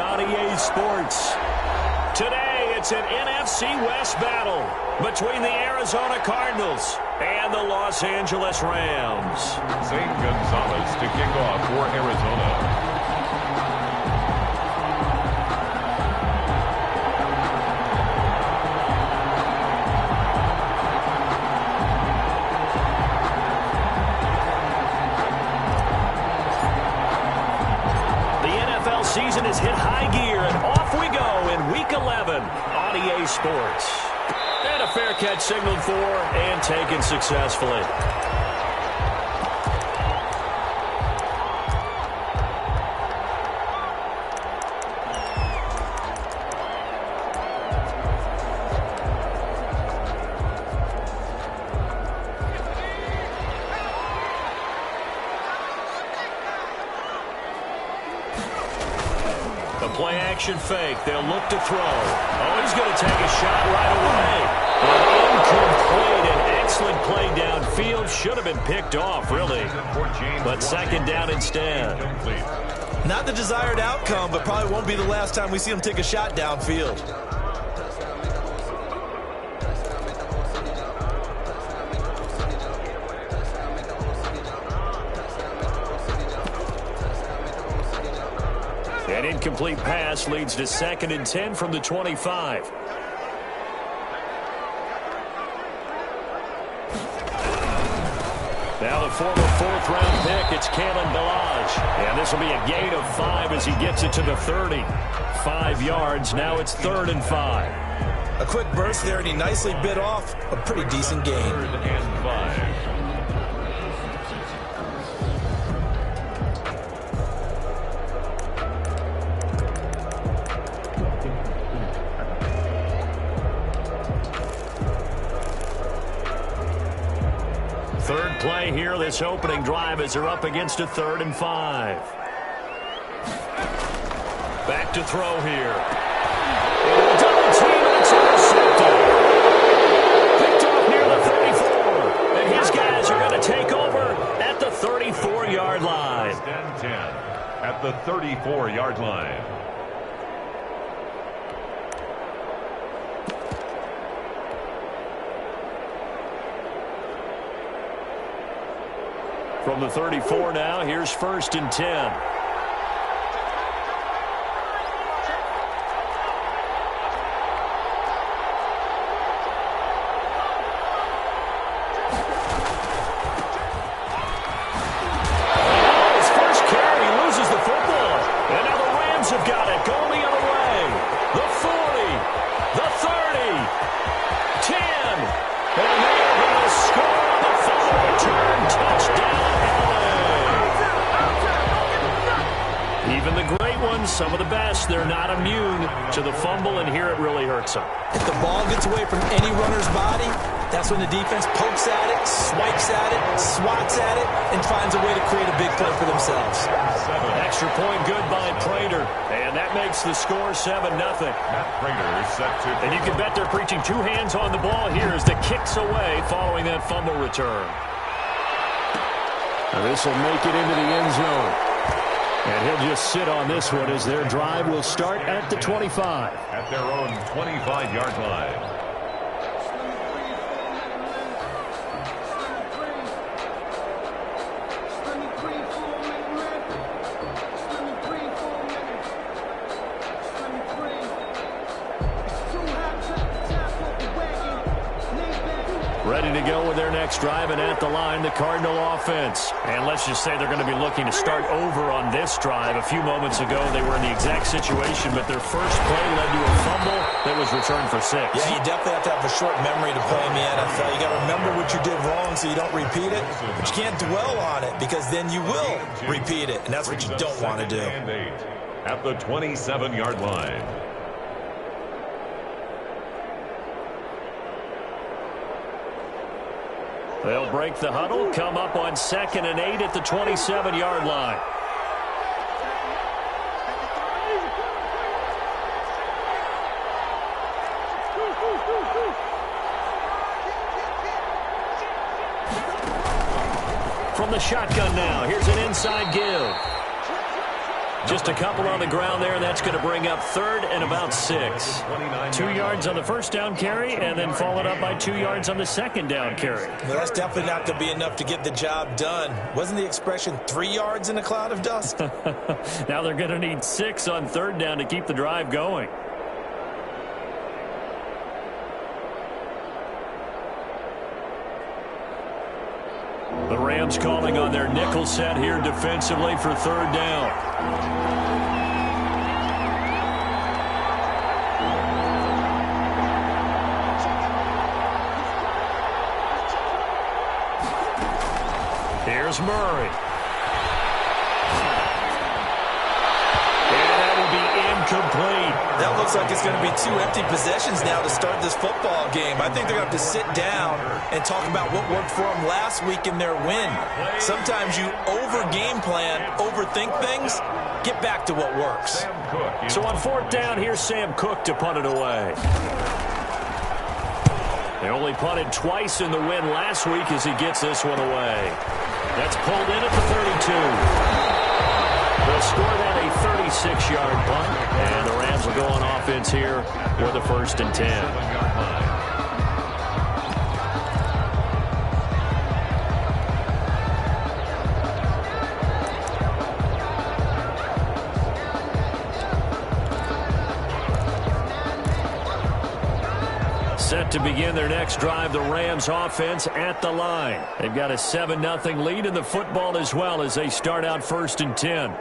on EA Sports. Today, it's an NFC West battle between the Arizona Cardinals and the Los Angeles Rams. Zane Gonzalez to kick off for Arizona. Season has hit high gear, and off we go in Week 11 on EA Sports. And a fair catch signaled for and taken successfully. Play-action fake. They'll look to throw. Oh, he's going to take a shot right away. Incomplete. An excellent play downfield. Should have been picked off, really. But second down instead. Not the desired outcome, but probably won't be the last time we see him take a shot downfield. An incomplete pass leads to 2nd and 10 from the 25. Now the former 4th-round pick, it's Kalen Ballage. And this will be a gain of 5 as he gets it to the 30. 5 yards, now it's 3rd and 5. A quick burst there, and he nicely bit off a pretty decent gain. 3rd and 5. Third play here, this opening drive as they're up against a 3rd and 5. Back to throw here. Double team, and it's intercepted. Picked off near the 34. And his guys are going to take over at the 34-yard line. 10 at the 34-yard line. From the 34 now, here's 1st and 10. His first carry loses the football. And now the Rams have got it. Going the other way. The 40. The 30. 10. And they are going to score on the fumble return. Touchdown. Even the great ones, some of the best, they're not immune to the fumble, and here it really hurts them. If the ball gets away from any runner's body, that's when the defense pokes at it, swipes at it, swats at it, and finds a way to create a big play for themselves. Extra point good by Prater, and that makes the score 7-0. Matt Prater set to... And you can bet they're preaching 2 hands on the ball here as the kick's away following that fumble return. Now this will make it into the end zone. And he'll just sit on this one as their drive will start at the 25. At their own 25-yard line. Ready to go with their next drive, and at the line, the Cardinal offense. And let's just say they're going to be looking to start over on this drive. A few moments ago, they were in the exact situation, but their first play led to a fumble that was returned for 6. Yeah, you definitely have to have a short memory to play in the NFL. You got to remember what you did wrong so you don't repeat it, but you can't dwell on it because then you will repeat it, and that's what you don't want to do. At the 27-yard line. They'll break the huddle, come up on 2nd and 8 at the 27-yard line. From the shotgun now, here's an inside give. Just a couple on the ground there, and that's going to bring up third and about 6. 2 yards on the first down carry, and then followed up by 2 yards on the second down carry. Well, that's definitely not going to be enough to get the job done. Wasn't the expression 3 yards in a cloud of dust? Now they're going to need 6 on third down to keep the drive going. The Rams calling on their nickel set here defensively for third down. Here's Murray. And that will be incomplete. That looks like it's going to be 2 empty possessions now to start this football game. I think they're going to have to sit down and talk about what worked for them last week in their win. Sometimes you over-game plan, overthink things. Get back to what works. So on fourth down, here's Sam Cook to punt it away. They only punted twice in the win last week as he gets this one away. That's pulled in at the 32. They'll score that a 36-yard punt, and the Rams will go on offense here with a 1st and 10. Set to begin their next drive, the Rams offense at the line. They've got a 7-0 lead in the football as well as they start out 1st and 10.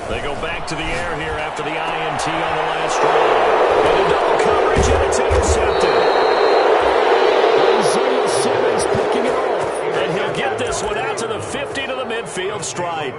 They go back to the air here after the INT on the last drive. And a double coverage, and it's intercepted. Isaiah Simmons picking it off. And he'll get this one out to the 50 to the midfield stripe.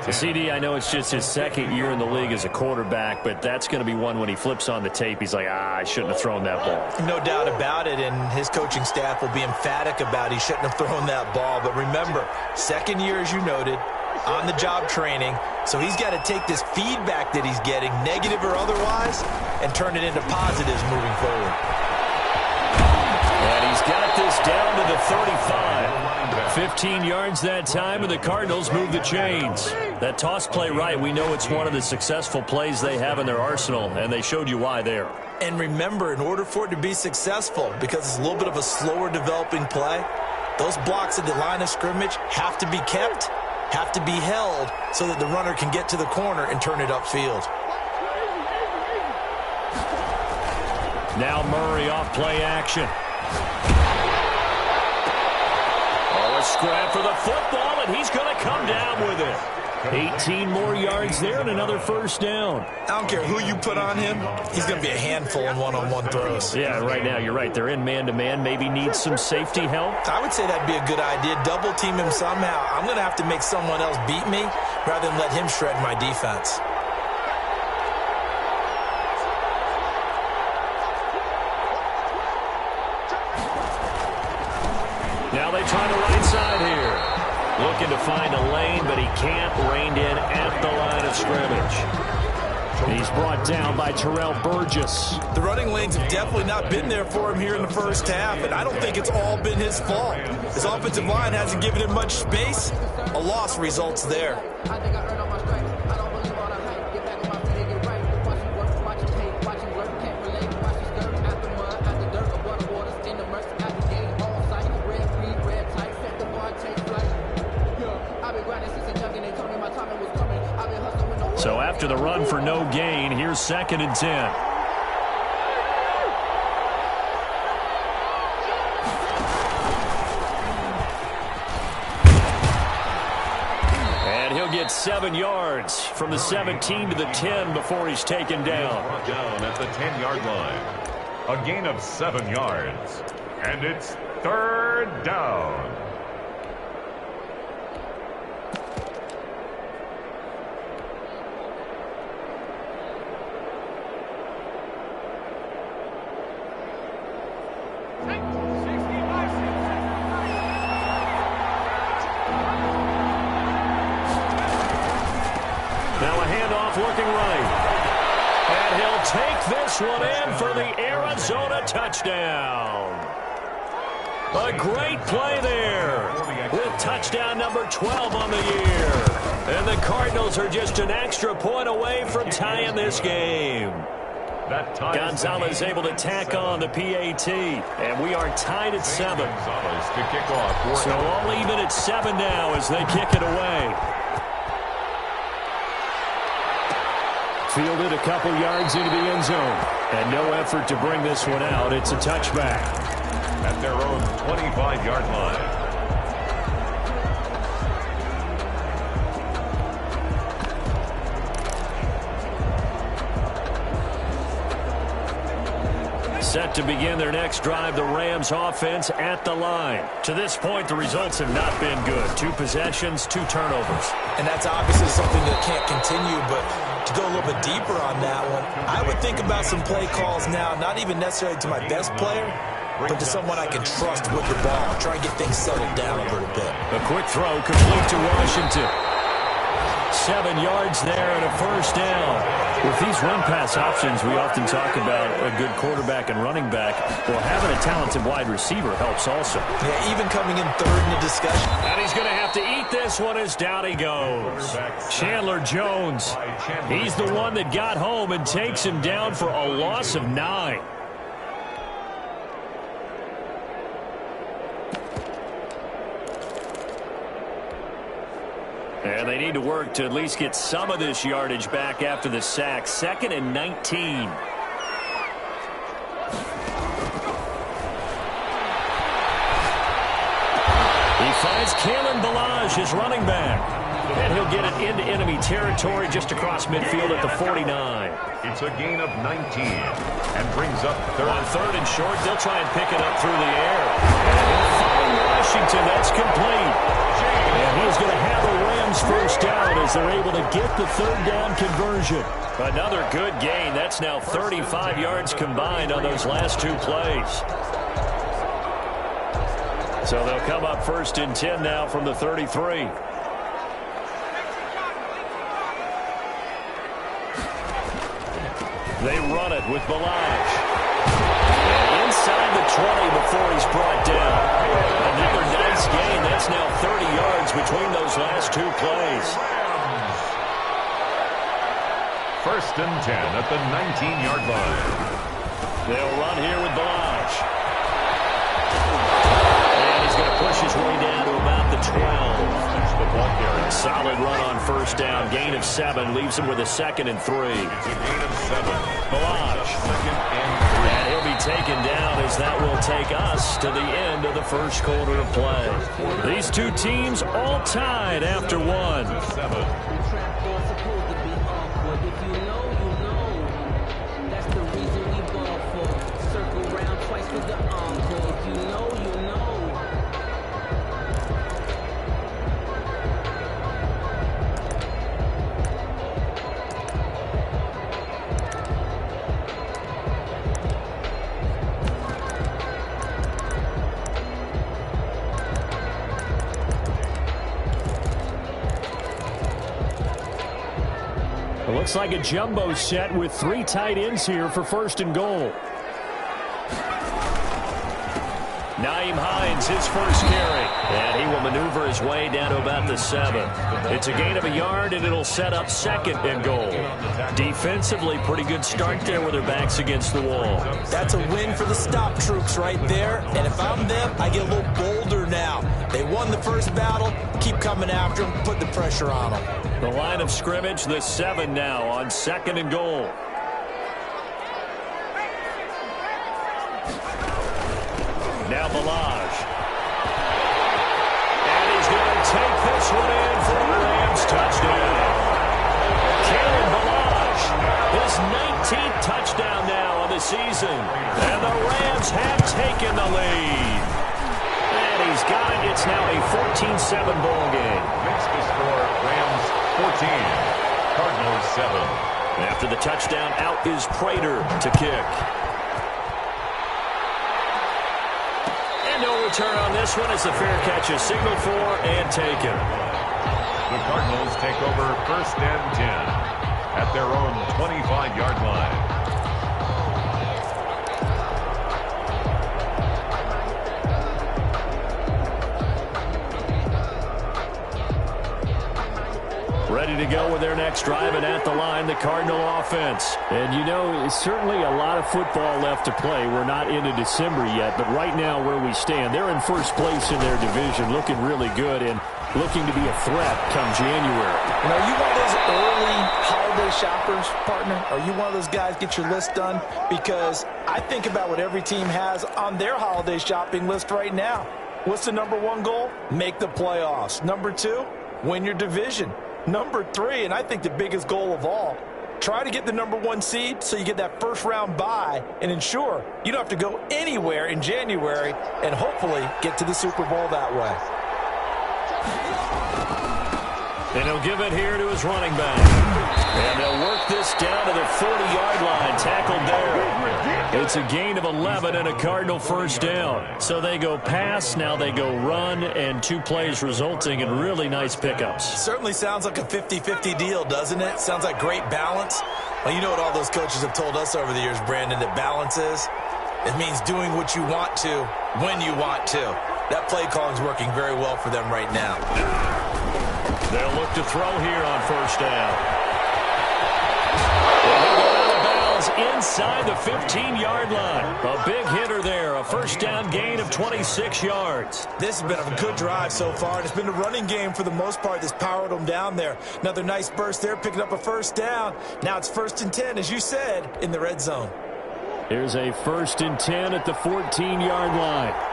The CD, I know it's just his 2nd year in the league as a quarterback, but that's going to be one when he flips on the tape. He's like, I shouldn't have thrown that ball. No doubt about it, and his coaching staff will be emphatic about he shouldn't have thrown that ball. But remember, 2nd year, as you noted, on-the-job training, so he's got to take this feedback that he's getting, negative or otherwise, and turn it into positives moving forward. And he's got this down to the 35. 15 yards that time, and the Cardinals move the chains. That toss play right, we know it's one of the successful plays they have in their arsenal, and they showed you why there. And remember, in order for it to be successful, because it's a little bit of a slower developing play, those blocks at the line of scrimmage have to be kept, have to be held, so that the runner can get to the corner and turn it upfield. Now Murray off play action. Oh, a scrap for the football, and he's going to come down with it. 18 more yards there and another 1st down. I don't care who you put on him, he's going to be a handful in one-on-one throws. Yeah, right now you're right. They're in man-to-man. Maybe needs some safety help. I would say that'd be a good idea. Double team him somehow. I'm going to have to make someone else beat me rather than let him shred my defense. Now they try the right side here. Looking to find a lane, but he can't. Reined in at the line of scrimmage. He's brought down by Terrell Burgess. The running lanes have definitely not been there for him here in the first half, and I don't think it's all been his fault. His offensive line hasn't given him much space. A loss results there. So after the run for no gain, here's 2nd and 10. And he'll get 7 yards from the 17 to the 10 before he's taken down. Down at the 10-yard line. A gain of 7 yards. And it's 3rd down. Looking right. And he'll take this one in for the Arizona touchdown. A great play there with touchdown number 12 on the year. And the Cardinals are just an extra point away from tying this game. Gonzalez able to tack on the PAT, and we are tied at 7. So all even at 7 now as they kick it away. Fielded a couple yards into the end zone, and no effort to bring this one out. It's a touchback. At their own 25-yard line. Set to begin their next drive, the Rams offense at the line. To this point, the results have not been good. 2 possessions, 2 turnovers. And that's obviously something that can't continue, but to go a little bit deeper on that one, I would think about some play calls now, not even necessarily to my best player, but to someone I can trust with the ball. Try and get things settled down a little bit. A quick throw complete to Washington. 7 yards there and a first down. With these run-pass options, we often talk about a good quarterback and running back. Well, having a talented wide receiver helps also. Yeah, even coming in third in the discussion. And he's going to have to eat this one as down he goes. Chandler Jones. He's the one that got home and takes him down for a loss of 9. And they need to work to at least get some of this yardage back after the sack. 2nd and 19. He finds Kalen Ballage, his running back. And he'll get it into enemy territory just across midfield at the 49. It's a gain of 19 and brings up third. On 3rd and short, they'll try and pick it up through the air. And find Washington, that's complete. And he's going to have a Rams first down as they're able to get the 3rd down conversion. Another good gain. That's now 35 yards combined on those last 2 plays. So they'll come up 1st and 10 now from the 33. They run it with Ballage. Inside the 20 before he's brought down. Another nice gain. That's now 30 yards between those last 2 plays. 1st and 10 at the 19-yard line. They'll run here with Ballage. And he's going to push his way down to about the 12. Solid run on 1st down. Gain of 7 leaves him with a 2nd and 3. It's a gain of 7. Ballage. 2nd and 3. And he'll be taken down as that will take us to the end of the 1st quarter of play. These 2 teams all tied after 1. 7. Looks like a jumbo set with 3 tight ends here for 1st and goal. Naeem Hines, his first carry. And he will maneuver his way down to about the 7. It's a gain of a yard, and it'll set up 2nd and goal. Defensively, pretty good start there with their backs against the wall. That's a win for the stop troops right there. And if I'm them, I get a little bolder now. They won the first battle. Keep coming after them. Put the pressure on them. The line of scrimmage, the 7 now on 2nd and goal. Now Ballage. And he's going to take this one in for a Rams touchdown. Kalen Ballage, his 19th touchdown now on the season. And the Rams have taken the lead. And he's got it. It's now a 14-7 ball game. Makes the score Rams 14, Cardinals 7. After the touchdown, out is Prater to kick. And no return on this one as the fair catch is signaled for and taken. The Cardinals take over 1st and 10 at their own 25-yard line. ready to go with their next drive, and at the line, the Cardinal offense. And, you know, certainly a lot of football left to play. We're not into December yet, but right now where we stand, they're in first place in their division, looking really good and looking to be a threat come January. And are you one of those early holiday shoppers, partner? Are you one of those guys get your list done? Because I think about what every team has on their holiday shopping list right now. What's the number one goal? Make the playoffs. Number two, win your division. Number three, and I think the biggest goal of all, try to get the number one seed so you get that first round bye and ensure you don't have to go anywhere in January and hopefully get to the Super Bowl that way. And he'll give it here to his running back. And they'll work this down to the 40-yard line. Tackled there. It's a gain of 11 and a Cardinal first down. So they go pass, now they go run, and 2 plays resulting in really nice pickups. Certainly sounds like a 50-50 deal, doesn't it? Sounds like great balance. Well, you know what all those coaches have told us over the years, Brandon, that balance is? It means doing what you want to when you want to. That play calling is working very well for them right now. They'll look to throw here on first down. They'll go out of bounds inside the 15-yard line. A big hitter there, a first down gain of 26 yards. This has been a good drive so far, and it's been a running game for the most part that's powered them down there. Another nice burst there, picking up a first down. Now it's 1st and 10, as you said, in the red zone. Here's a 1st and 10 at the 14-yard line.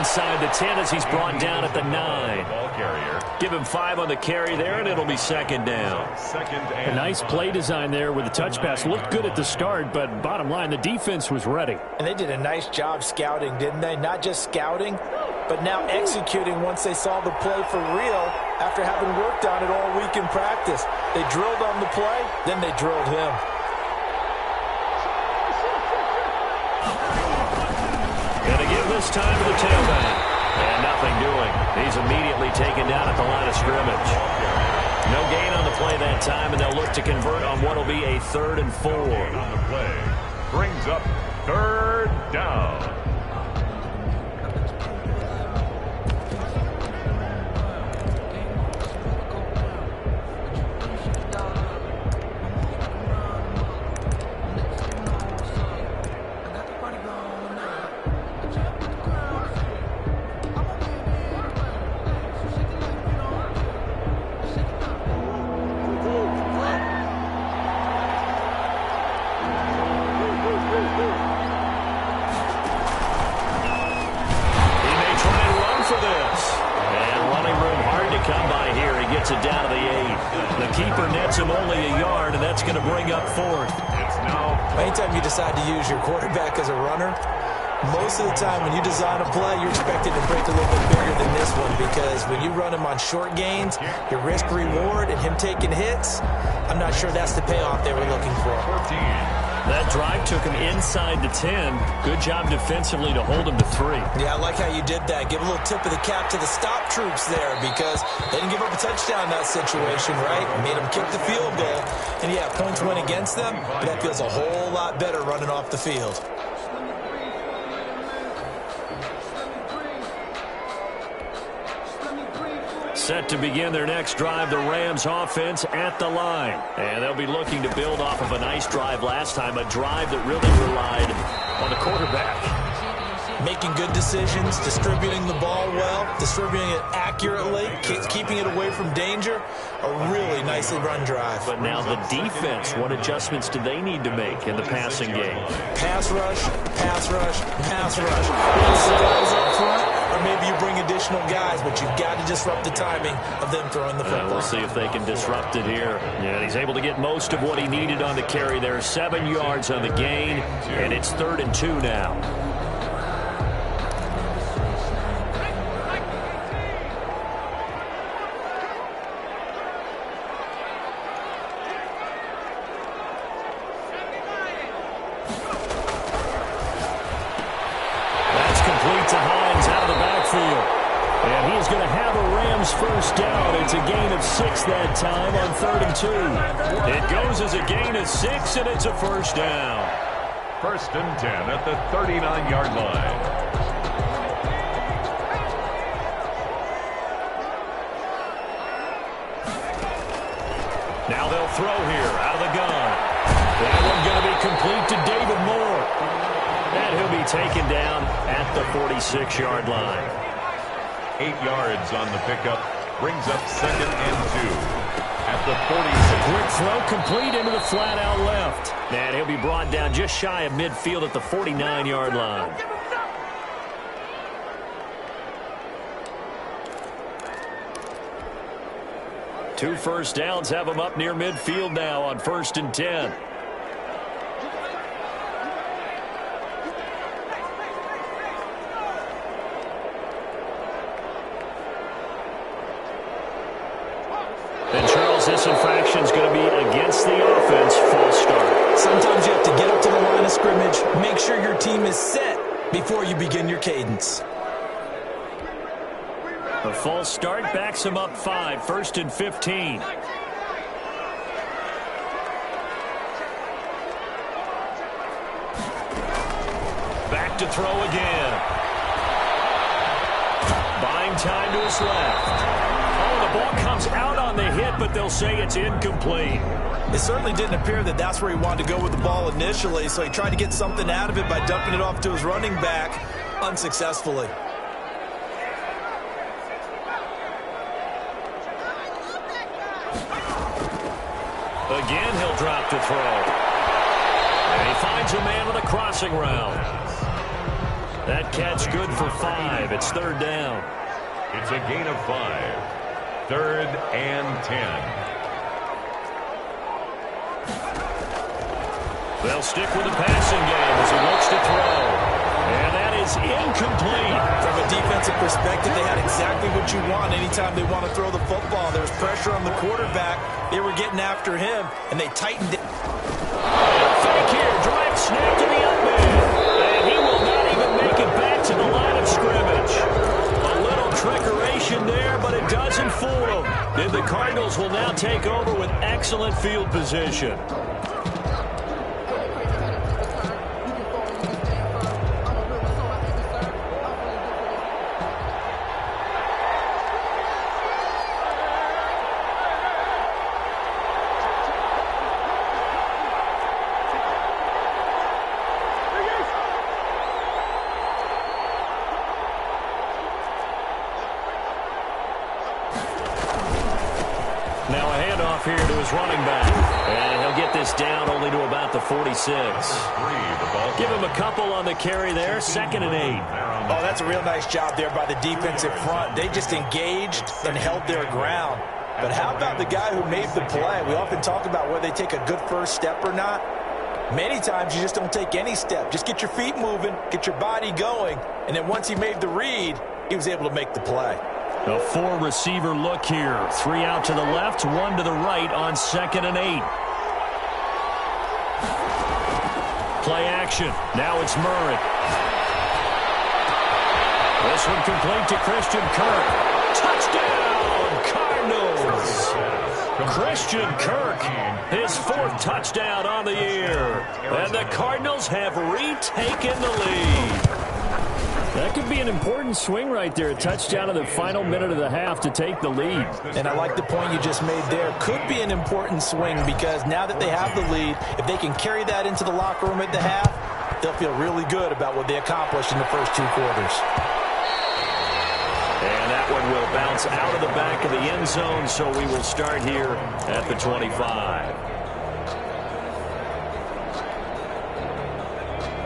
Inside the 10 as he's brought down at the 9. Ball carrier. Give him 5 on the carry there, and it'll be second down. A nice play design there with the touch pass. Looked good at the start, but bottom line, the defense was ready. And they did a nice job scouting, didn't they? Not just scouting, but now executing once they saw the play for real after having worked on it all week in practice. They drilled on the play, then they drilled him. Gonna give this time to the tailback. And nothing doing. He's immediately taken down at the line of scrimmage. No gain on the play that time, and they'll look to convert on what will be a 3rd and 4. On the play brings up 3rd down. It down to the 8. The keeper nets him only a yard, and that's going to bring up 4th. It's now. Anytime you decide to use your quarterback as a runner, most of the time when you design a play, you're expected to break a little bit bigger than this one, because when you run him on short gains, your risk-reward and him taking hits, I'm not sure that's the payoff they were looking for. 14. That drive took him inside the 10. Good job defensively to hold him to 3. Yeah, I like how you did that. Give a little tip of the cap to the stop troops there, because they didn't give up a touchdown in that situation, right? Made them kick the field goal. And, yeah, points went against them, but that feels a whole lot better running off the field. Set to begin their next drive, the Rams offense at the line. And they'll be looking to build off of a nice drive last time, a drive that really relied on the quarterback. Making good decisions, distributing the ball well, distributing it accurately, keeping it away from danger. A really nicely run drive. But now the defense, what adjustments do they need to make in the passing game? Pass rush, pass rush, pass rush. Either guys up front, or maybe you bring additional guys, but you've got to disrupt the timing of them throwing the football. We'll see if they can disrupt it here. Yeah, he's able to get most of what he needed on the carry there. 7 yards on the gain, and it's 3rd and 2 now. going to have a Rams first down. It's a gain of 6 that time on 3rd and 2. It goes as a gain of 6, and it's a first down. 1st and 10 at the 39-yard line. Now they'll throw here out of the gun. That one going to be complete to David Moore. And he'll be taken down at the 46-yard line. 8 yards on the pickup. Brings up 2nd and 2 at the 46. Quick throw complete into the flat out left. And he'll be brought down just shy of midfield at the 49-yard line. Two first downs have them up near midfield now on 1st and 10. And Charles, this infraction is going to be against the offense. False start. Sometimes you have to get up to the line of scrimmage, make sure your team is set before you begin your cadence. The false start backs him up 5, 1st and 15. Back to throw again. Buying time to his left. Oh, the ball comes out on the hit, but they'll say it's incomplete. It certainly didn't appear that that's where he wanted to go with the ball initially, so he tried to get something out of it by dumping it off to his running back unsuccessfully. Again, he'll drop to throw. And he finds a man on a crossing route. That catch good for 5. It's 3rd down. It's a gain of 5. 3rd and 10. They'll stick with the passing game as he looks to throw. And that is incomplete. From a defensive perspective, they had exactly what you want anytime they want to throw the football. There was pressure on the quarterback. They were getting after him, and they tightened it. Fake here, direct snap to the up man. And he will not even make it back to the line of scrimmage. A little trickeration there, but it doesn't fool them. And the Cardinals will now take over with excellent field position. Now a handoff here to his running back. And he'll get this down only to about the 46. Give him a couple on the carry there. 2nd and 8. Oh, that's a real nice job there by the defensive front. They just engaged and held their ground. But how about the guy who made the play? We often talk about whether they take a good first step or not. Many times you just don't take any step. Just get your feet moving, get your body going, and then once he made the read, he was able to make the play. A 4-receiver look here. 3 out to the left, 1 to the right on 2nd and 8. Play action. Now it's Murray. This one complete to Christian Kirk. Touchdown, Cardinals. Christian Kirk, his 4th touchdown on the year. And the Cardinals have retaken the lead. That could be an important swing right there. A touchdown in the final minute of the half to take the lead. And I like the point you just made there. Could be an important swing because now that they have the lead, if they can carry that into the locker room at the half, they'll feel really good about what they accomplished in the first 2 quarters. And that one will bounce out of the back of the end zone, so we will start here at the 25.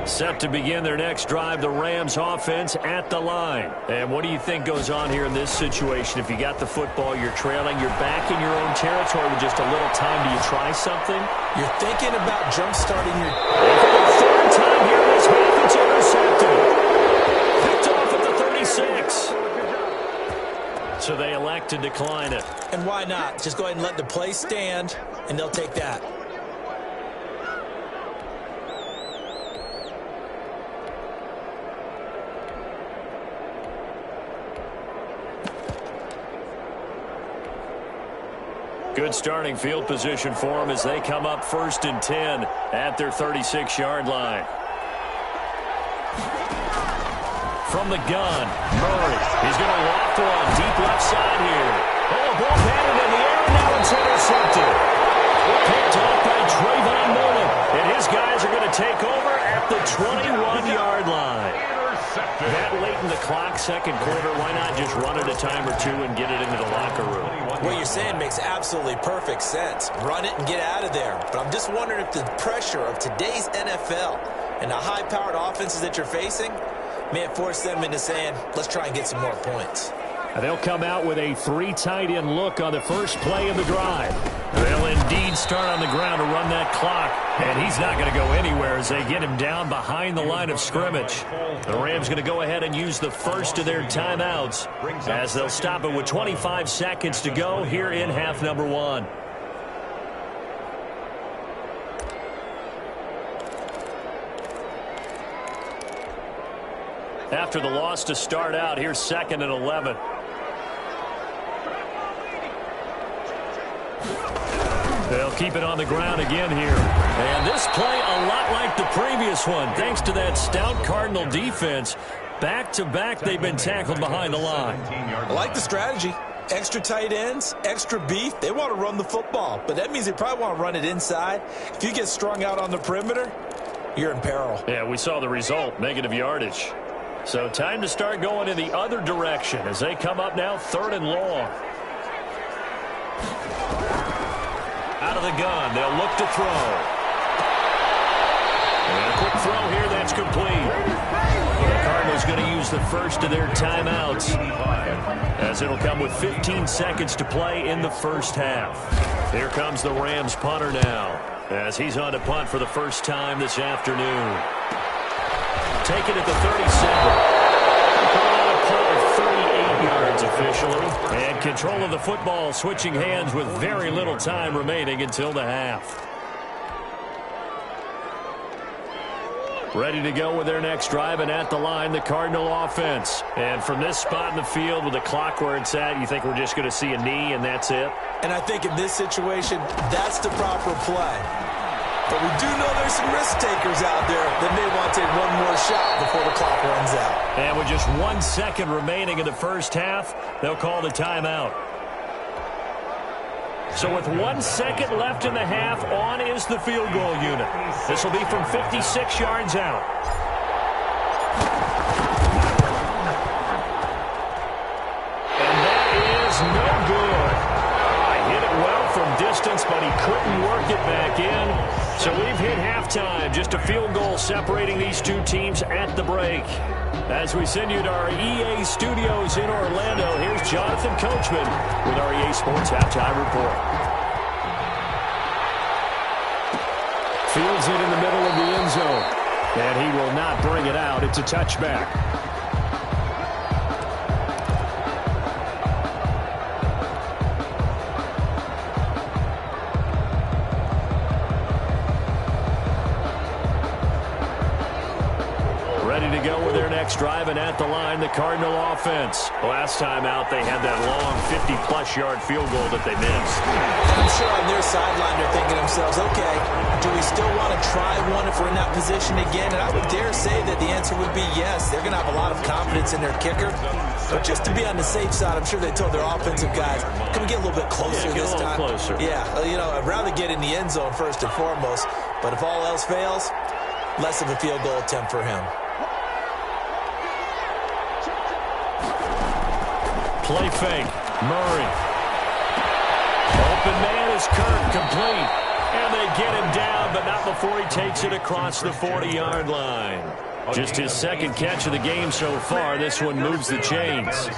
Set to begin their next drive, the Rams offense at the line. And what do you think goes on here in this situation? If you got the football, you're trailing, you're back in your own territory with just a little time. Do you try something? You're thinking about jump-starting your... Third time here in this half, it's intercepted. Picked off at the 36. So they elect to decline it. And why not? Just go ahead and let the play stand, and they'll take that. Good starting field position for them as they come up 1st and 10 at their 36-yard line. From the gun, Murray. He's going to walk one deep left side here. Oh, a ball batted in the air, and now it's intercepted. Picked off by Trayvon Mullen, and his guys are going to take over at the 21-yard line. That late in the clock, second quarter, why not just run it a time or two and get it into the locker room? What you're saying makes absolutely perfect sense. Run it and get out of there. But I'm just wondering if the pressure of today's NFL and the high-powered offenses that you're facing may have forced them into saying, let's try and get some more points. They'll come out with a 3 tight end look on the first play of the drive. They'll indeed start on the ground to run that clock, and he's not going to go anywhere as they get him down behind the line of scrimmage. The Rams going to go ahead and use the first of their timeouts as they'll stop it with 25 seconds to go here in half number 1. After the loss to start out, here's 2nd and 11. They'll keep it on the ground again here. And this play a lot like the previous one, thanks to that stout Cardinal defense. Back-to-back, they've been tackled behind the line. I like the strategy. Extra tight ends, extra beef. They want to run the football, but that means they probably want to run it inside. If you get strung out on the perimeter, you're in peril. Yeah, we saw the result, negative yardage. So time to start going in the other direction as they come up now 3rd and long. Out of the gun, they'll look to throw. And a quick throw here, that's complete. The Cardinals going to use the first of their timeouts as it'll come with 15 seconds to play in the first half. Here comes the Rams punter now as he's on to punt for the first time this afternoon. Take it at the 37. Officially, and control of the football switching hands with very little time remaining until the half. Ready to go with their next drive, and at the line, the Cardinal offense. And from this spot in the field with the clock where it's at, you think we're just going to see a knee and that's it? And I think in this situation, that's the proper play. But we do know there's some risk takers out there that may want to take one more shot before the clock runs out. And with just 1 second remaining in the first half, they'll call the timeout. So with 1 second left in the half, on is the field goal unit. This will be from 56 yards out. And that is no good. Hit it well from distance, but he couldn't work it back in. So we've hit halftime. Just a field goal separating these two teams at the break. As we send you to our EA studios in Orlando, here's Jonathan Coachman with our EA Sports Halftime Report. Fields it in the middle of the end zone. And he will not bring it out. It's a touchback. Drive, and at the line, the Cardinal offense. Last time out, they had that long 50-plus yard field goal that they missed. I'm sure on their sideline they're thinking to themselves, okay, do we still want to try one if we're in that position again? And I would dare say that the answer would be yes. They're going to have a lot of confidence in their kicker. But just to be on the safe side, I'm sure they told their offensive guys, can we get a little bit closer this time? Closer. Yeah, you know, I'd rather get in the end zone first and foremost. But if all else fails, less of a field goal attempt for him. Play fake. Murray. Open man is Kirk, complete. And they get him down, but not before he takes it across the 40-yard line. Just his second catch of the game so far. This one moves the chains.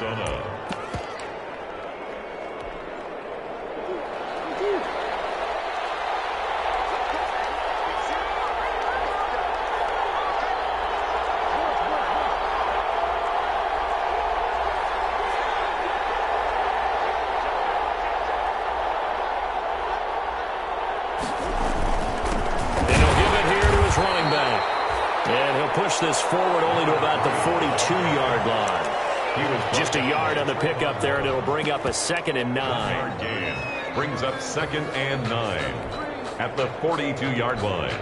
This forward only to about the 42-yard line. Just a yard on the pickup there, and it'll bring up a 2nd and 9. brings up 2nd and 9 at the 42-yard line.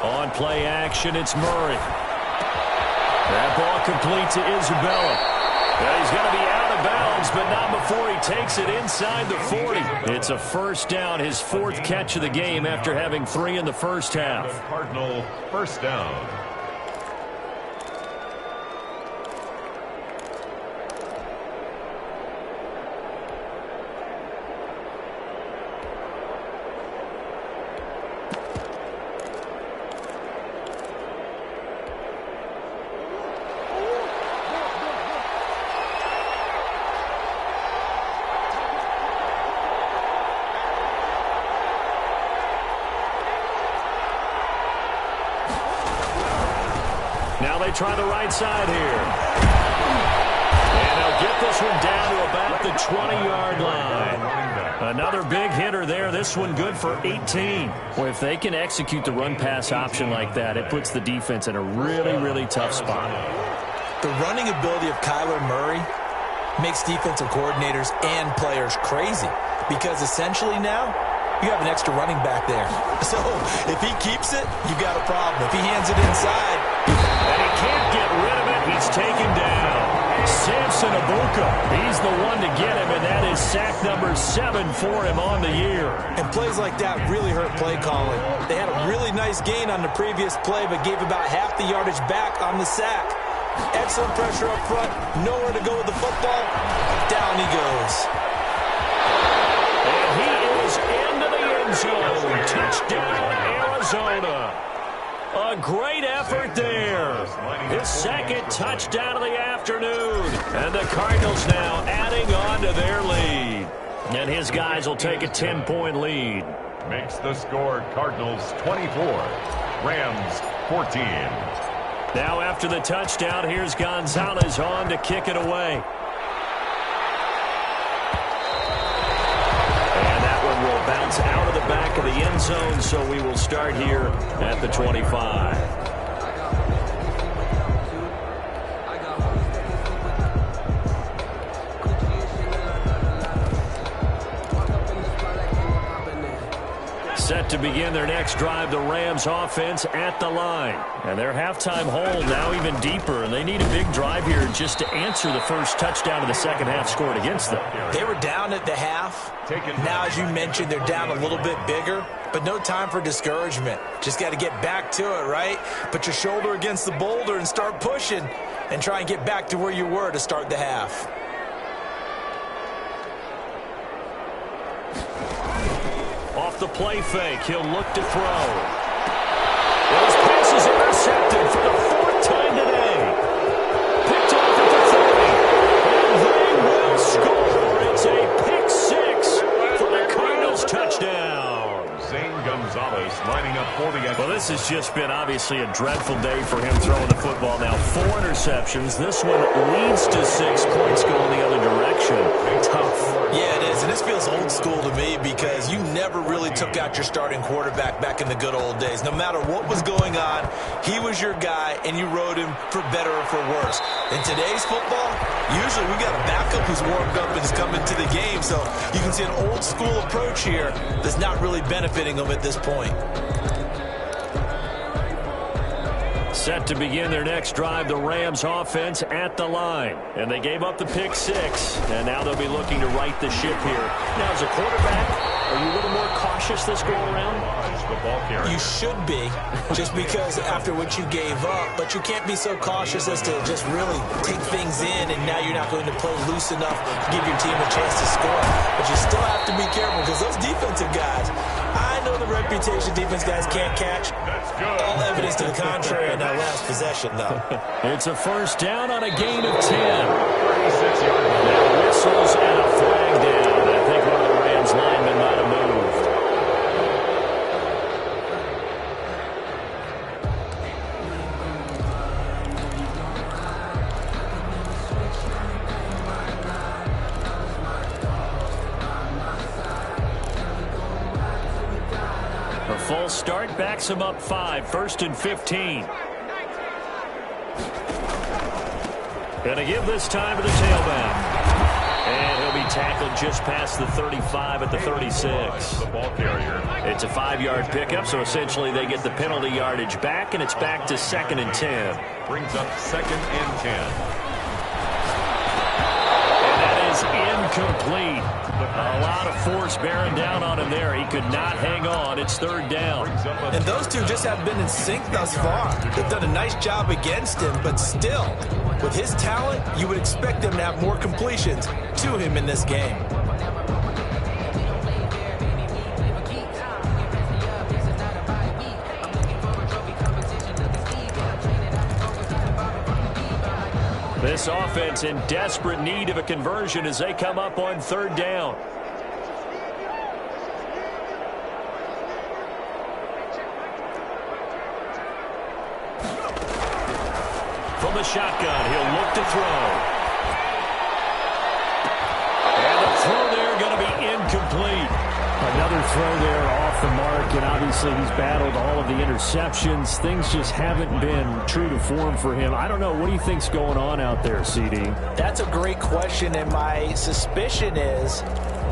On play action, it's Murray. That ball complete to Isabella. He's going to be out of bounds, but not before he takes it inside the 40. It's a first down, his 4th catch of the game after having 3 in the first half. Cardinal first down. Now they try the right side here. And they'll get this one down to about the 20-yard line. Another big hitter there. This one good for 18. Well, if they can execute the run-pass option like that, it puts the defense in a really, really tough spot. The running ability of Kyler Murray makes defensive coordinators and players crazy because essentially now you have an extra running back there. So if he keeps it, you've got a problem. If he hands it inside, and he can't get rid of it, he's taken down. Samson Abuka, he's the one to get him, and that is sack number 7 for him on the year. And plays like that really hurt play calling. They had a really nice gain on the previous play, but gave about half the yardage back on the sack. Excellent pressure up front, nowhere to go with the football. Down he goes. And he is into the end zone. Touchdown, Arizona. A great effort there. His 2nd touchdown of the afternoon. And the Cardinals now adding on to their lead. And his guys will take a 10-point lead. Makes the score Cardinals 24, Rams 14. Now after the touchdown, here's Gonzalez on to kick it away. Bounce out of the back of the end zone, so we will start here at the 25. Set to begin their next drive, the Rams offense at the line. And their halftime hole now even deeper, and they need a big drive here just to answer the first touchdown of the second half scored against them. They were down at the half. Now, as you mentioned, they're down a little bit bigger, but no time for discouragement. Just got to get back to it, right? Put your shoulder against the boulder and start pushing and try and get back to where you were to start the half. Off the play fake, he'll look to throw. Those passes intercepted for the 4th time today. Picked off at the 30. And they will score. It's a pick 6 for the Cardinals touchdown. Zane Gonzalez lining up for the... Well, this has just been obviously a dreadful day for him throwing the football. Now 4 interceptions. This one leads to 6 points going the other direction. Tough. Yeah, it is, and this feels old school to me because you never really took out your starting quarterback back in the good old days. No matter what was going on, he was your guy, and you rode him for better or for worse. In today's football, usually we got a backup who's warmed up and is coming to the game, so you can see an old school approach here that's not really benefiting them at this point. Set to begin their next drive, the Rams offense at the line. And they gave up the pick 6, and now they'll be looking to right the ship here. Now, as a quarterback, are you a little more cautious this go around? You should be, just because after what you gave up, but you can't be so cautious as to just really take things in, and now you're not going to play loose enough to give your team a chance to score. But you still have to be careful because those defensive guys, I know the reputation defense guys can't catch. All evidence to the contrary in that last possession, though. It's a first down on a gain of 10. 36-yard line. Now whistles and a flag down. I think one of the Rams linemen might have moved. false start backs him up 5, 1st and 15. Gonna give this time to the tailback. And he'll be tackled just past the 35 at the 36. The ball carrier. It's a 5-yard pickup, so essentially they get the penalty yardage back, and it's back to 2nd and 10. Brings up 2nd and 10. And that is incomplete. A lot of force bearing down on him there. He could not hang on. It's 3rd down. And those two just have been in sync thus far. They've done a nice job against him, but still, with his talent, you would expect them to have more completions to him in this game. This offense in desperate need of a conversion as they come up on 3rd down. From the shotgun, he'll look to throw. And the throw there going to be incomplete. Another throw there off the mark, and obviously he's battled all of the interceptions. Things just haven't been true to form for him. I don't know. What do you think's going on out there, CD? That's a great question, and my suspicion is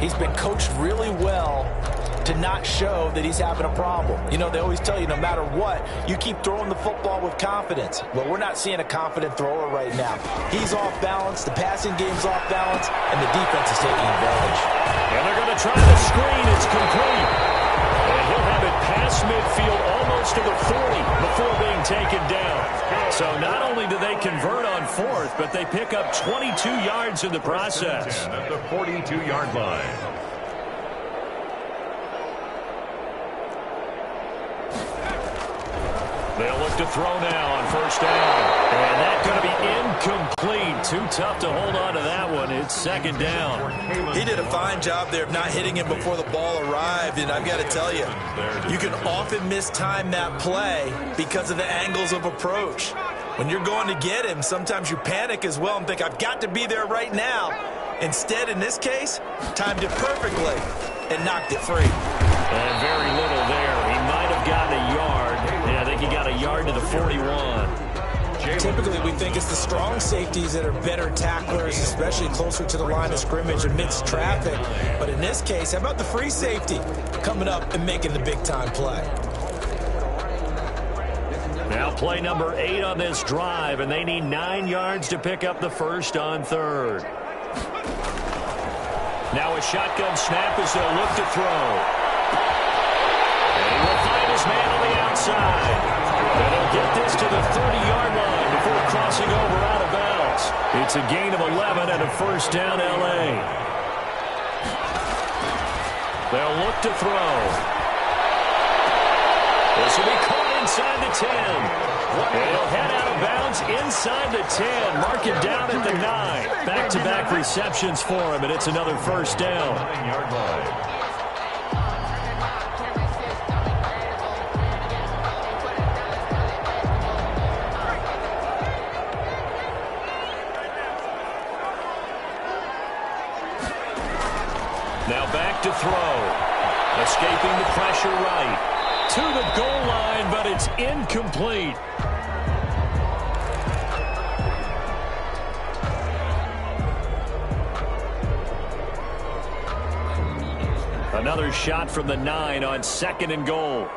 he's been coached really well to not show that he's having a problem. You know, they always tell you no matter what, you keep throwing the football with confidence. Well, we're not seeing a confident thrower right now. He's off balance, the passing game's off balance, and the defense is taking advantage. And they're going to try the screen. It's complete. And he'll have it past midfield almost to the 40 before being taken down. So not only do they convert on 4th, but they pick up 22 yards in the process. At the 42-yard line. They'll look to throw now on 1st down. And that's going to be incomplete. Too tough to hold on to that one. It's 2nd down. He did a fine job there of not hitting him before the ball arrived, and I've got to tell you, you can often mistime that play because of the angles of approach. When you're going to get him, sometimes you panic as well and think, I've got to be there right now. Instead, in this case, timed it perfectly and knocked it free. And very little there. He might have gotten a yard. Yeah, I think he got a yard to the 41. Typically, we think it's the strong safeties that are better tacklers, especially closer to the line of scrimmage amidst traffic. But in this case, how about the free safety coming up and making the big-time play? Now play number 8 on this drive, and they need 9 yards to pick up the first on 3rd. Now a shotgun snap as they'll look to throw. And he will find his man on the outside. And he'll get this to the 30-yard line before crossing over out of bounds. It's a gain of 11 and a 1st down L.A. They'll look to throw. This will be caught inside the 10. And he'll head out of bounds inside the 10. Mark it down at the 9. Back-to-back receptions for him, and it's another 1st down. 9-yard line. Now back to throw. Escaping the pressure right. To the goal line, but it's incomplete. Another shot from the 9 on 2nd and goal.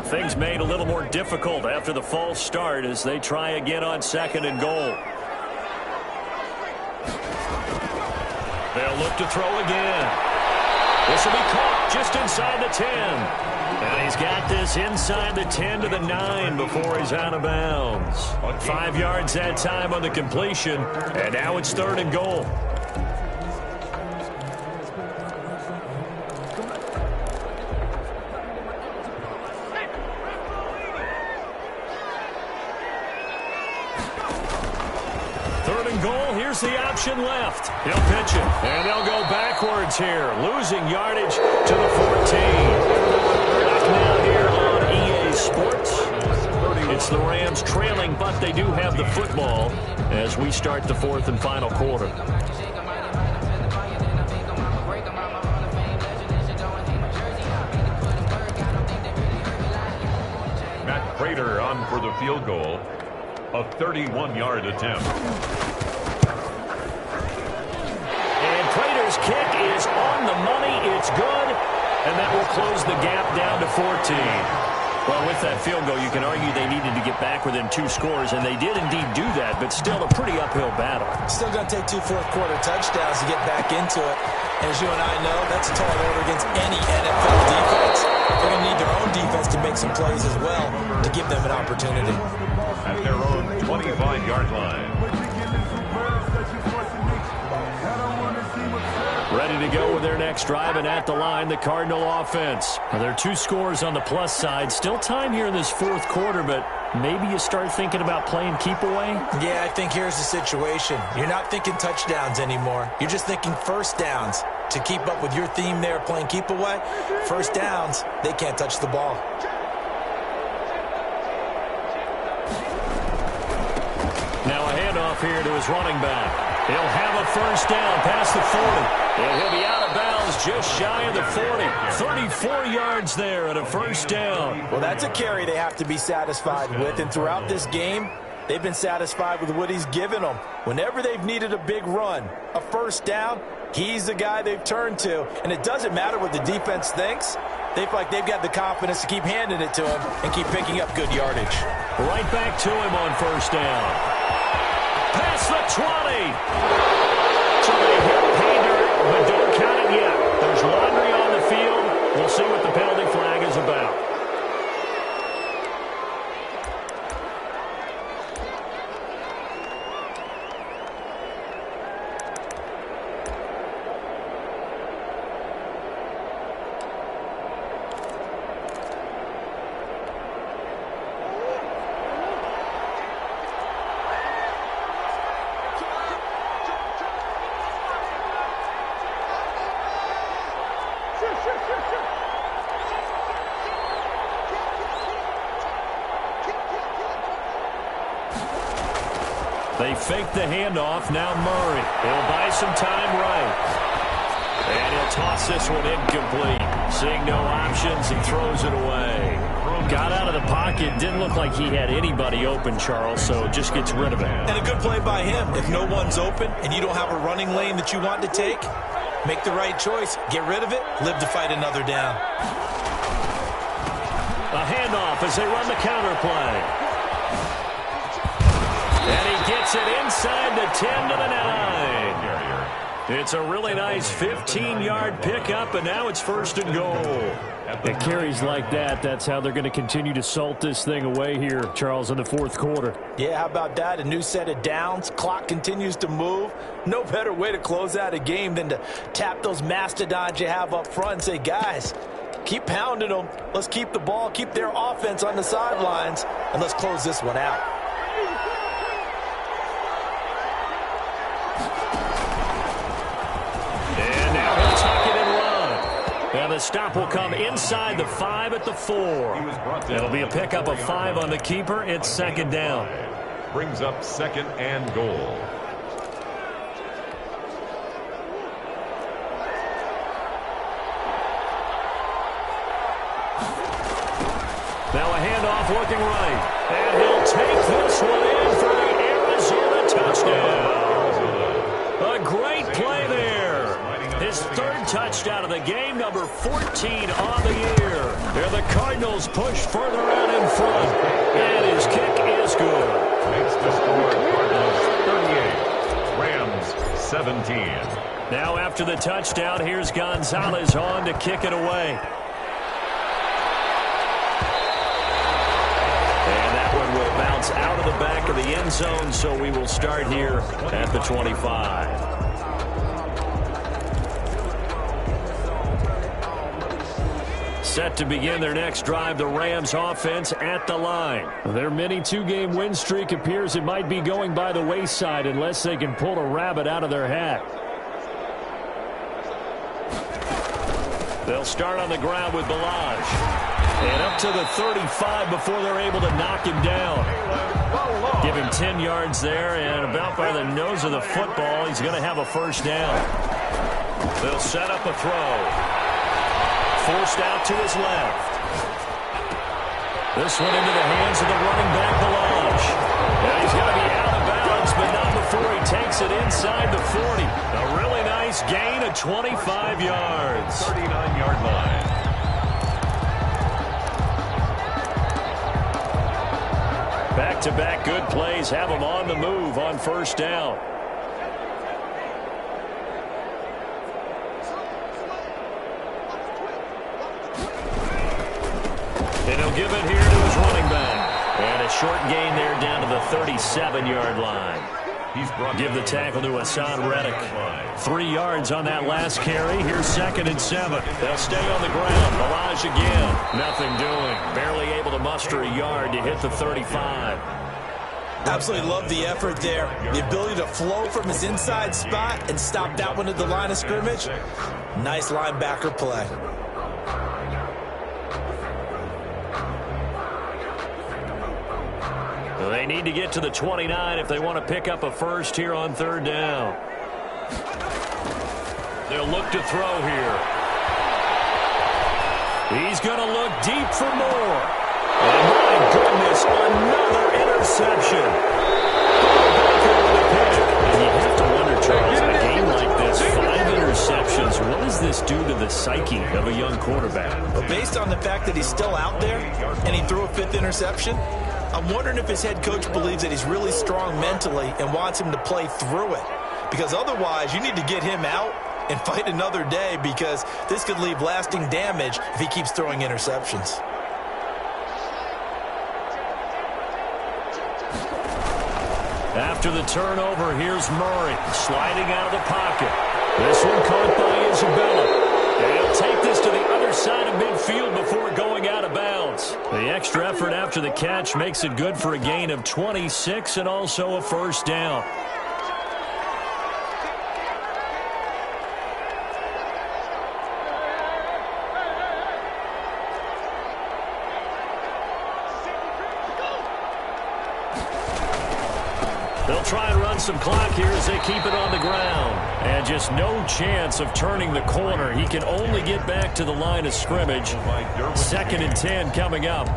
Things made a little more difficult after the false start as they try again on 2nd and goal. They'll look to throw again. This will be caught just inside the 10. And he's got this inside the 10 to the 9 before he's out of bounds. 5 yards that time on the completion, and now it's 3rd and goal. Here's the option left. He'll pitch it, and they'll go backwards here, losing yardage to the 14. Back now here on EA Sports. It's the Rams trailing, but they do have the football as we start the 4th and final quarter. Matt Prater on for the field goal. A 31-yard attempt. Prater's kick is on the money. It's good, and that will close the gap down to 14. Well, with that field goal, you can argue they needed to get back within 2 scores, and they did indeed do that, but still a pretty uphill battle. Still going to take 2 fourth-quarter touchdowns to get back into it. And as you and I know, that's a tall order against any NFL defense. They're going to need their own defense to make some plays as well to give them an opportunity. At their own 25-yard line. Ready to go with their next drive, and at the line, the Cardinal offense. Now, there are 2 scores on the plus side. Still time here in this 4th quarter, but maybe you start thinking about playing keep away? Yeah, I think here's the situation. You're not thinking touchdowns anymore. You're just thinking first downs. To keep up with your theme there, playing keep away, first downs, they can't touch the ball. Now a handoff here to his running back. He'll have a first down past the 40. And he'll be out of bounds just shy of the 40. 34 yards there and a first down. Well, that's a carry they have to be satisfied with. And throughout this game, they've been satisfied with what he's given them. Whenever they've needed a big run, a first down, he's the guy they've turned to. And it doesn't matter what the defense thinks. They feel like they've got the confidence to keep handing it to him and keep picking up good yardage. Right back to him on first down. Past the 20. So they hit pay dirt, but don't count it yet. There's laundry on the field. We'll see what the penalty flag is about. They fake the handoff. Now Murray. He'll buy some time right. And he'll toss this one incomplete. Seeing no options, he throws it away. Got out of the pocket. Didn't look like he had anybody open, Charles, so just gets rid of it. And a good play by him. If no one's open and you don't have a running lane that you want to take, make the right choice. Get rid of it. Live to fight another down. A handoff as they run the counter play. And he gets it inside the 10 to the 9. It's a really nice 15-yard pickup, and now it's first and goal. It carries like that. That's how they're going to continue to salt this thing away here, Charles, in the 4th quarter. Yeah, how about that? A new set of downs. Clock continues to move. No better way to close out a game than to tap those mastodons you have up front and say, guys, keep pounding them. Let's keep the ball, keep their offense on the sidelines, and let's close this one out. And the stop will come inside the 5 at the 4. It'll be a pickup of 5 on the keeper. It's second down. Brings up second and goal. Now a handoff looking right. And he'll take this one in for the Arizona touchdown. A great play there. His 3rd touchdown of the game, number 14 on the year. And the Cardinals push further out in front. And his kick is good. Makes the score Cardinals 38, Rams 17. Now after the touchdown, here's Gonzalez on to kick it away. And that one will bounce out of the back of the end zone, so we will start here at the 25. Set to begin their next drive, the Rams offense at the line. Their mini two-game win streak appears it might be going by the wayside unless they can pull a rabbit out of their hat. They'll start on the ground with Balaj. And up to the 35 before they're able to knock him down. Give him 10 yards there, and about by the nose of the football, he's going to have a first down. They'll set up a throw. Forced out to his left. This one into the hands of the running back, Balaj. And he's going to be out of bounds, but not before he takes it inside the 40. A really nice gain of 25 yards. 39-yard line. Back-to-back good plays have him on the move on first down. And he'll give it here to his running back. And a short gain there down to the 37-yard line. Give the tackle to Hassan Reddick. 3 yards on that last carry. Here's 2nd and 7. They'll stay on the ground. Balaj again. Nothing doing. Barely able to muster a yard to hit the 35. Absolutely love the effort there. The ability to flow from his inside spot and stop that one at the line of scrimmage. Nice linebacker play. They need to get to the 29 if they want to pick up a first here on third down. They'll look to throw here. He's going to look deep for more. And my goodness, another interception. And you have to wonder, Charles, in a game like this, 5 interceptions, what does this do to the psyche of a young quarterback? But based on the fact that he's still out there and he threw a 5th interception, I'm wondering if his head coach believes that he's really strong mentally and wants him to play through it. Because otherwise, you need to get him out and fight another day, because this could leave lasting damage if he keeps throwing interceptions. After the turnover, here's Murray sliding out of the pocket. This one caught by Isabella. And he'll take this to the other side of midfield before going out of bounds. The extra effort after the catch makes it good for a gain of 26 and also a first down. They'll try and run some clock here as they keep it on the ground. And just no chance of turning the corner. He can only get back to the line of scrimmage. 2nd and 10 coming up.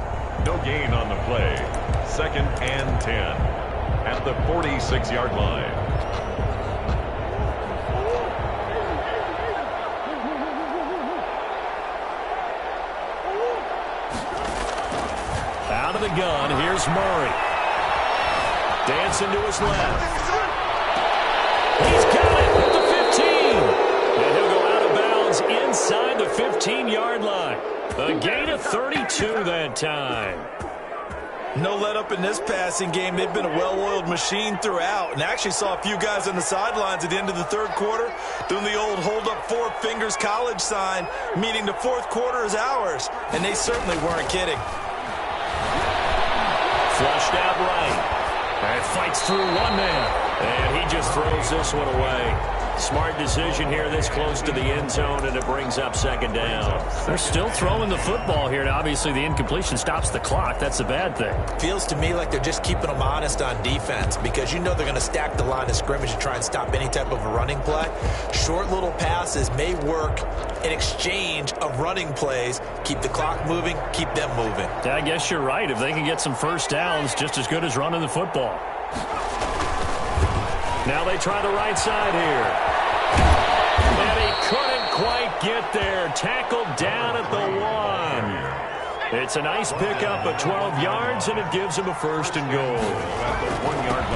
No gain on the play. 2nd and 10 at the 46-yard line. Out of the gun, here's Murray. Dancing to his left. He's got it at the 15. And he'll go out of bounds inside the 15-yard line. A gain of 32 that time. No let up in this passing game. They've been a well-oiled machine throughout. And actually saw a few guys on the sidelines at the end of the 3rd quarter doing the old hold up 4 fingers college sign, meaning the 4th quarter is ours. And they certainly weren't kidding. Flushed out right. And fights through one man. And he just throws this one away. Smart decision here this close to the end zone, and it brings up 2nd down. They're still throwing the football here. Now, obviously, the incompletion stops the clock. That's a bad thing. Feels to me like they're just keeping them honest on defense, because you know they're going to stack the line of scrimmage and try and stop any type of a running play. Short little passes may work in exchange of running plays. Keep the clock moving, keep them moving. Yeah, I guess you're right. If they can get some first downs, just as good as running the football. Now they try the right side here. And he couldn't quite get there. Tackled down at the 1. It's a nice pickup of 12 yards, and it gives them a first and goal.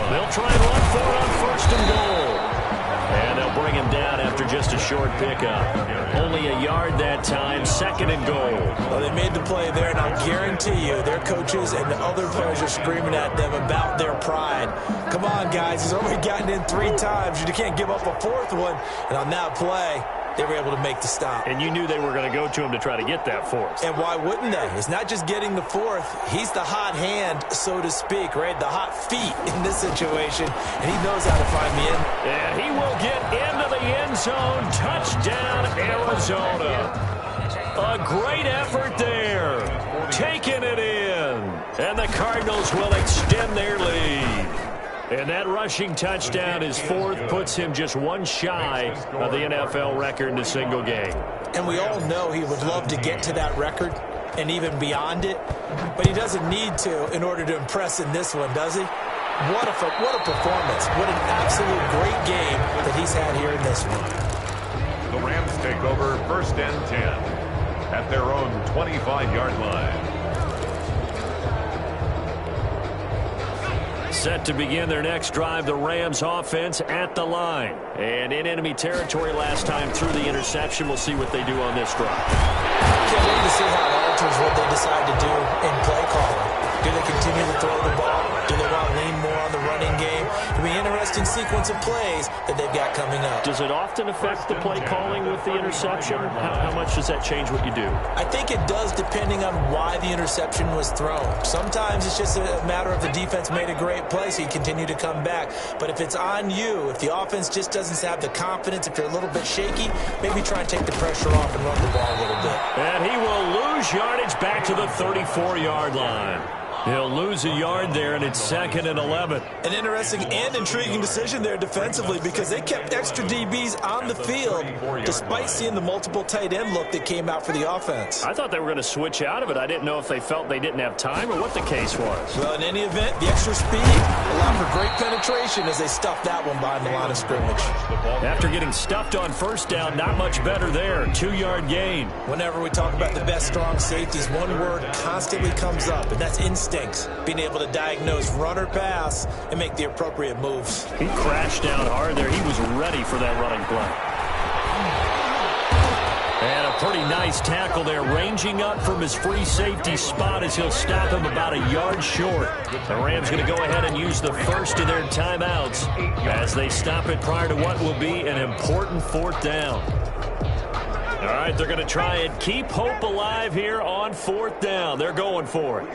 They'll try and run for it on first and goal. And they'll bring him down after just a short pickup. Only a yard that time, second and goal. Well, they made the play there, and I'll guarantee you their coaches and the other players are screaming at them about their pride. Come on, guys. He's already gotten in 3 times. You can't give up a 4th one. And on that play, they were able to make the stop. And you knew they were going to go to him to try to get that 4th. And why wouldn't they? It's not just getting the 4th. He's the hot hand, so to speak, right? The hot feet in this situation. And he knows how to find the end. And he will get into the end zone. Touchdown, Arizona. A great effort there. Taking it in. And the Cardinals will extend their lead. And that rushing touchdown, his 4th, puts him just 1 shy of the NFL record in a single game. And we all know he would love to get to that record and even beyond it, but he doesn't need to in order to impress in this one, does he? What a performance. What an absolute great game that he's had here in this one. The Rams take over 1st and 10 at their own 25-yard line. Set to begin their next drive, the Rams offense at the line. And in enemy territory last time through the interception. We'll see what they do on this drive. Can't wait to see how it alters what they decide to do in play calling. Do they continue to throw the ball? Do they want to lean more on the running game? It'll be an interesting sequence of plays that they've got coming up. Does it often affect the play calling with the interception? How much does that change what you do? I think it does, depending on why the interception was thrown. Sometimes it's just a matter of the defense made a great play, so you continue to come back. But if it's on you, if the offense just doesn't have the confidence, if you're a little bit shaky, maybe try and take the pressure off and run the ball a little bit. And he will lose yardage back to the 34-yard line. He'll lose a yard there, and it's 2nd and 11. An interesting and intriguing decision there defensively, because they kept extra DBs on the field despite seeing the multiple tight end look that came out for the offense. I thought they were going to switch out of it. I didn't know if they felt they didn't have time or what the case was. Well, in any event, the extra speed allowed for great penetration as they stuffed that one behind the line of scrimmage. After getting stuffed on first down, not much better there. 2-yard gain. Whenever we talk about the best strong safeties, one word constantly comes up, and that's instinct. Being able to diagnose run or pass and make the appropriate moves. He crashed down hard there. He was ready for that running play. And a pretty nice tackle there, ranging up from his free safety spot as he'll stop him about a yard short. The Rams going to go ahead and use the first of their timeouts as they stop it prior to what will be an important 4th down. All right, they're going to try and keep hope alive here on 4th down. They're going for it.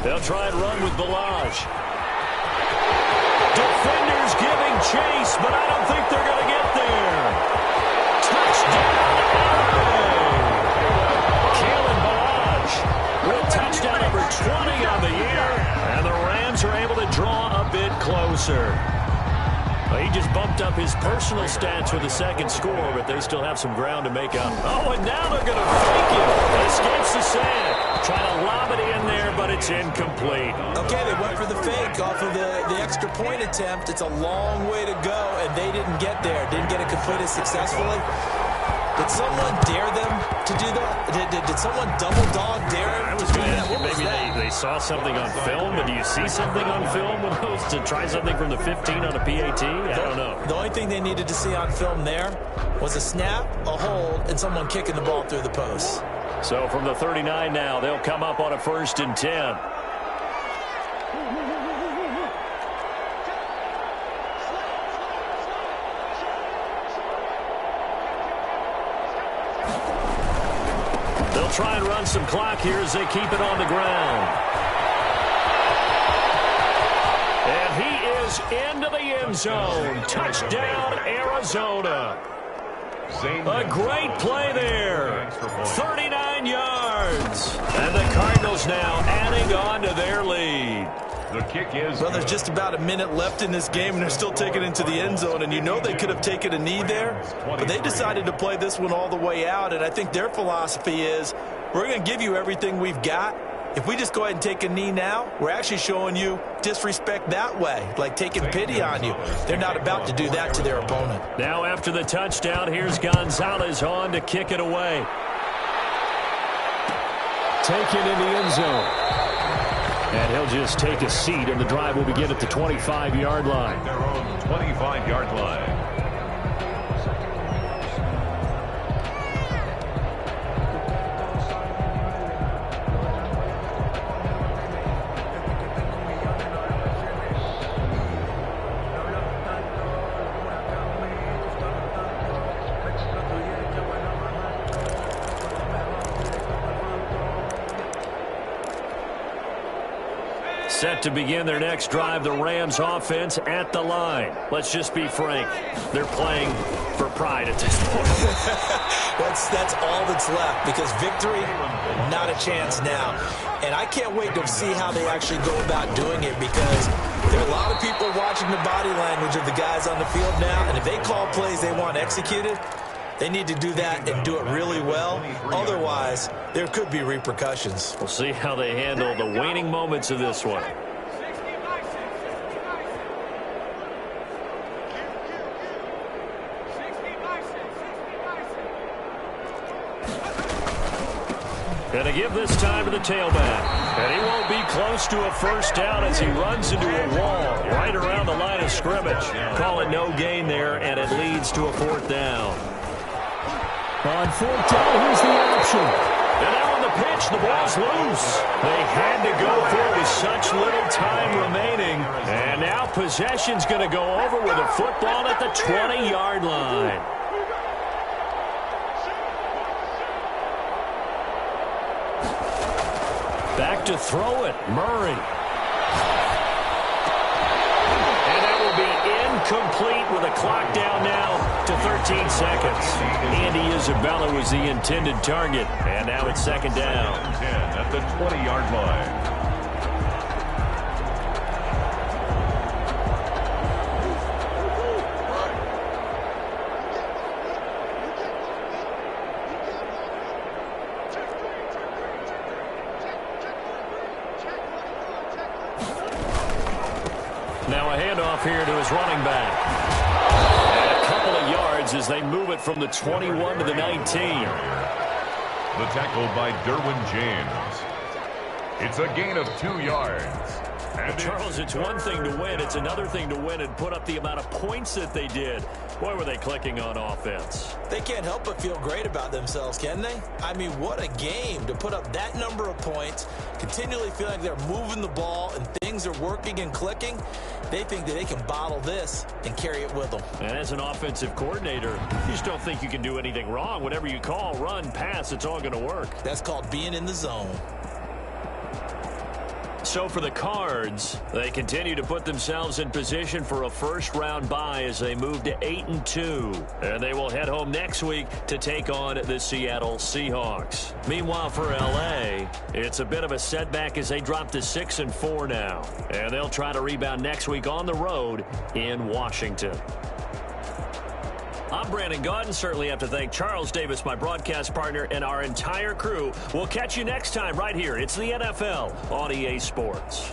They'll try and run with Balaj. Defenders giving chase, but I don't think they're going to get there. Touchdown, Kalen Balaj with touchdown number 20 on the year. And the Rams are able to draw a bit closer. He just bumped up his personal stats with a 2nd score, but they still have some ground to make up. Oh, and now they're going to fake it. Escapes the sand. Trying to lob it in there, but it's incomplete. Okay, they went for the fake off of the extra point attempt. It's a long way to go, and they didn't get there. Didn't get it completed successfully. Did someone dare them to do that? Did someone double dog dare them to do that? What was maybe that? they saw something on film, but do you see something on film with those to try something from the 15 on a PAT? I don't know. The only thing they needed to see on film there was a snap, a hold, and someone kicking the ball through the post. So from the 39 now, they'll come up on a 1st and 10. They'll try and run some clock here as they keep it on the ground. And he is into the end zone. Touchdown, Arizona. A great play there. 39 yards. And the Cardinals now adding on to their lead. The kick is... Well, there's just about a minute left in this game, and they're still taking it into the end zone. And you know they could have taken a knee there, but they decided to play this one all the way out. And I think their philosophy is, we're going to give you everything we've got, If we just go ahead and take a knee now, we're actually showing you disrespect that way, like taking pity on you. They're not about to do that to their opponent. Now after the touchdown, here's Gonzalez on to kick it away. Taken in the end zone. And he'll just take a seat, and the drive will begin at the 25-yard line. Their own 25-yard line. Set to begin their next drive, the Rams offense at the line. Let's just be frank. They're playing for pride at this point. That's all that's left, because victory, not a chance now. And I can't wait to see how they actually go about doing it, because there are a lot of people watching the body language of the guys on the field now, and if they call plays they want executed, they need to do that and do it really well. Otherwise, there could be repercussions. We'll see how they handle the waning moments of this one. And to give this time to the tailback. And he won't be close to a first down as he runs into a wall right around the line of scrimmage. Call it no gain there, and it leads to a fourth down. On fourth down, here's the option. And now on the pitch, the ball's loose. They had to go for it with such little time remaining. And now possession's going to go over with a football at the 20-yard line. Back to throw it, Murray. And that will be incomplete with a clock down now to 13 seconds. Andy Isabella was the intended target, and now it's second down. 10 at the 20-yard line. Now a handoff here to his running back. And a couple of yards as they move it from the 21 to the 19. The tackle by Derwin James. It's a gain of 2 yards. And Charles, it's one thing to win. It's another thing to win and put up the amount of points that they did. Boy, were they clicking on offense. They can't help but feel great about themselves, can they? I mean, what a game to put up that number of points, continually feel like they're moving the ball and things are working and clicking. They think that they can bottle this and carry it with them. And as an offensive coordinator, you just don't think you can do anything wrong. Whatever you call, run, pass, it's all going to work. That's called being in the zone. So for the Cards, they continue to put themselves in position for a first-round bye as they move to 8-2. And they will head home next week to take on the Seattle Seahawks. Meanwhile, for L.A., it's a bit of a setback as they drop to 6-4 now. And they'll try to rebound next week on the road in Washington. I'm Brandon Gaudin. Certainly have to thank Charles Davis, my broadcast partner, and our entire crew. We'll catch you next time right here. It's the NFL on EA Sports.